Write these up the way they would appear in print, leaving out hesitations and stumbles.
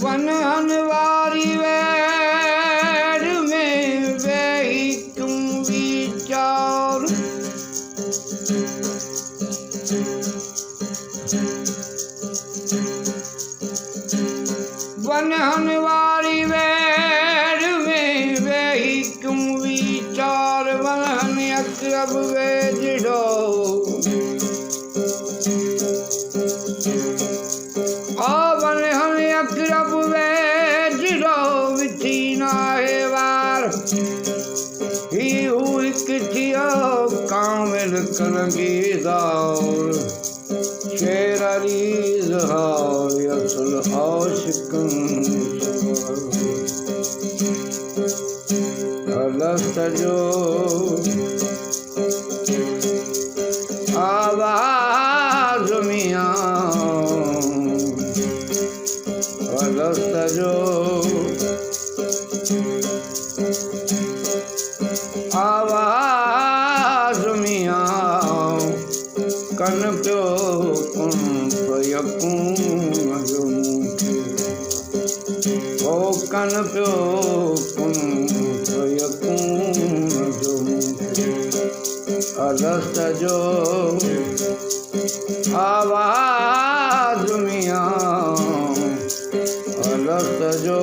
One हनवारी वैर में वही तुम विचार। वन हनवारी वैर में वही तुम विचार। वन हन अकरब वैजड़ो वन हन अकरब वैजड़ो विथी नाहे वार। ही एक थियो कामिल कलंगीदार। शेर अलीज हाय असल आशिकन अलस्त जो आवाज मियां अलस्त जो आवाज मियां कन प्यो कुन फयकून जो ओ कन प्यो कुन फयकून जो अलस्त जो आवाज मियां अलस्त जो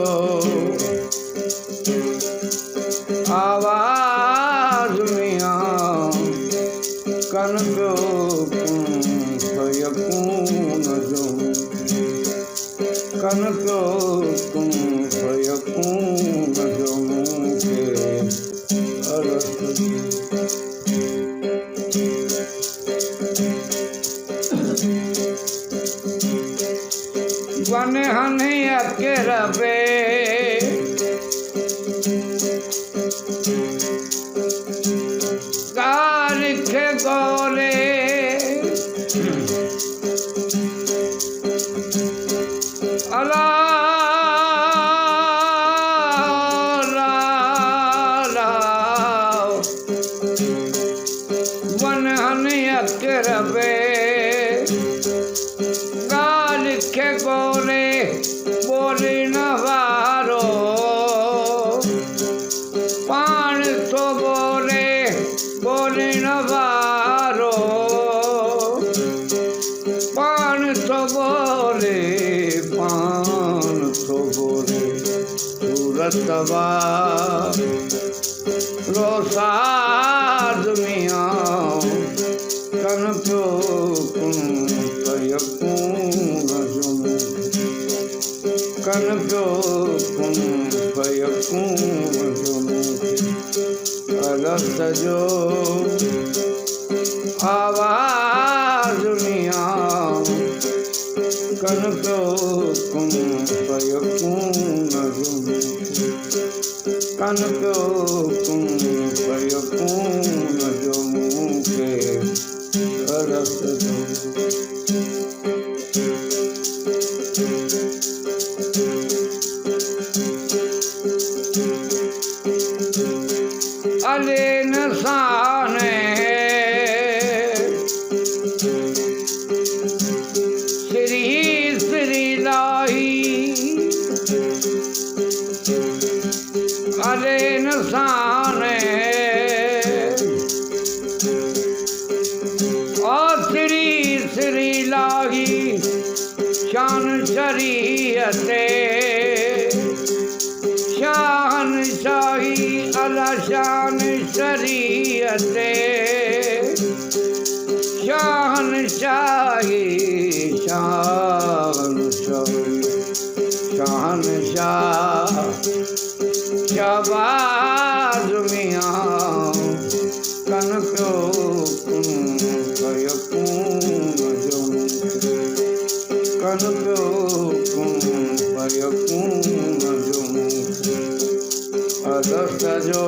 आवाज मियां कन प्यो कुन फयकून जो कन प्यो कुन फयकून जो मुझे अलस्त वन हन अकरबे गालिख गोले अला वन हन अकरबे गालिख गोले बोली न वारो पान तो बोले बोली न वारो पान तो बोले पान तो बोले सूरत रोसाद मियां कन प्यो कुन फयकून जो कन प्यो कुन फयकून जो अलस्त जो आवाज मियां कन प्यो कुन फयकून जो कन प्यो कुन फयकून जो मुझे अलस्त जो अले नसाने श्री श्री लाही अले नसाने और श्री श्री लाही शान शरीयते शान शाही अला शान शरीयते शान शाही शान शाही शान शाह शाबाज मियां कन प्यो कुन फयकून जो कन प्यो कुन फयकून जो अलस्त जो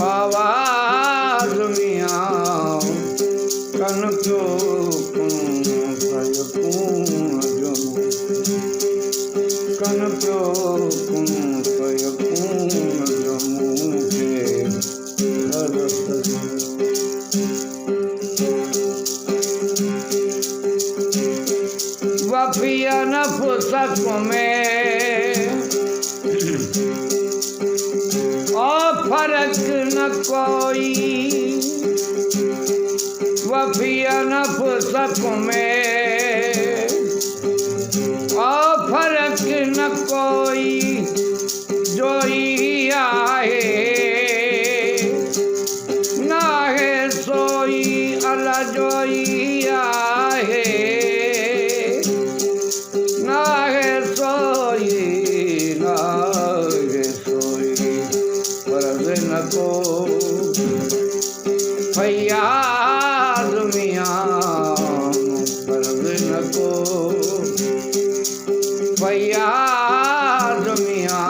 आवाज मियां कन प्यो कुन फयकून जो कन प्यो कुन फयकून जो सक में और फर्क न कोई वफिया नफसक में और फर्क न कोई जोई आहे ना है सोई अला जोई आहे ना है सोई फर्ज न को फैयाज मियाँ फर्ज न को फैयाज मियाँ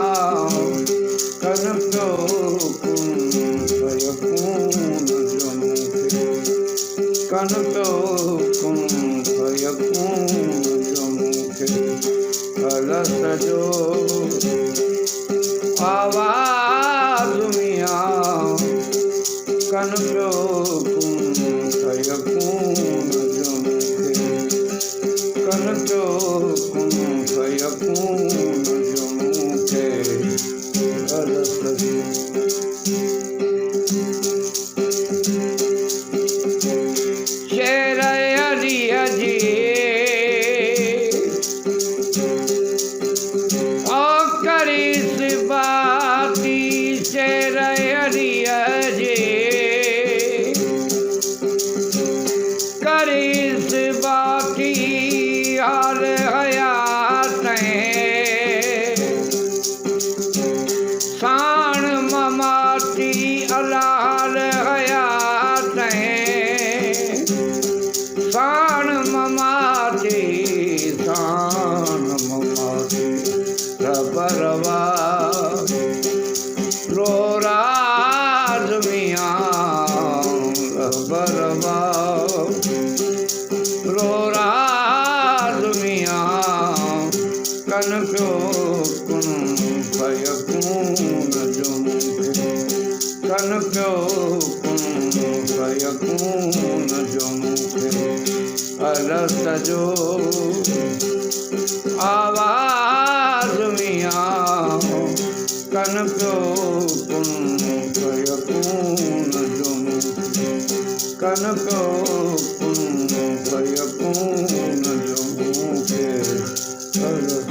कन प्यो कुन फयकून जमुखे कन प्यो कुन फयकून जमुखे अलस जो आवाज मियाँ कन प्यो कुन फयकून जमुखे कन प्यो कुन फयकून जमुखे अलस जो शेर अरिया जी ओ करीस बाती शेर अरिया जी करीस बाती हाल हयात शान ममाती अलाल हयात शान ममाती रबरवा रो राज मियाँ रबरवा रो राज मियाँ कन प्यो कुन फयकून जमुखे कन प्यो कुन फयकून जमुखे अलस जो आवाज मियाँ कन प्यो कुन फयकून जमुखे कन प्यो कुन फयकून जमुखे अलस